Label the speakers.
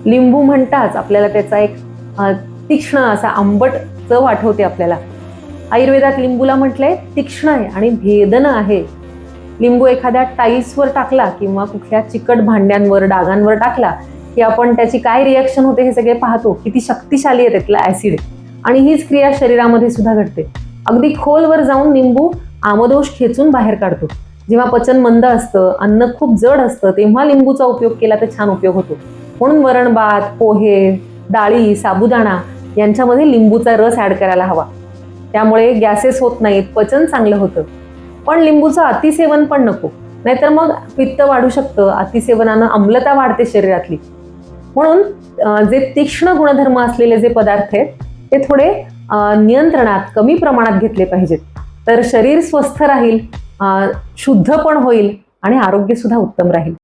Speaker 1: लिंबू म्हणताच आपल्याला त्याचा एक तीक्ष्ण असा आंबट चव आठवते आपल्याला. आयुर्वेदात लिंबूला म्हटलंय तीक्ष्ण आहे आणि भेदन आहे. लिंबू एखाद्या टाईल्सवर टाकला किंवा कुठल्या चिकट भांड्यांवर डागांवर टाकला की आपण त्याची काय रिॲक्शन होते हे सगळे पाहतो. किती शक्तिशाली आहे त्यातला ऍसिड, आणि हीच क्रिया शरीरामध्ये सुद्धा घडते. अगदी खोलवर जाऊन लिंबू आमदोष खेचून बाहेर काढतो. जेव्हा पचन मंद असतं, अन्न खूप जड असतं, तेव्हा लिंबूचा उपयोग केला तर छान उपयोग होतो. म्हणून वरण भात, पोहे, डाळी, साबुदाणा यांच्यामध्ये लिंबूचा रस ऍड करायला हवा. त्यामुळे गॅसेस होत नाहीत, पचन चांगलं होतं. पण लिंबूचं अतिसेवन पण नको, नाहीतर मग पित्त वाढू शकतं. अतिसेवनानं आम्लता वाढते शरीरातली. म्हणून जे तीक्ष्ण गुणधर्म असलेले जे पदार्थ आहेत ते थोडे नियंत्रणात, कमी प्रमाणात घेतले पाहिजेत. तर शरीर स्वस्थ राहील, शुद्ध पण होईल आणि आरोग्य सुद्धा उत्तम राहील.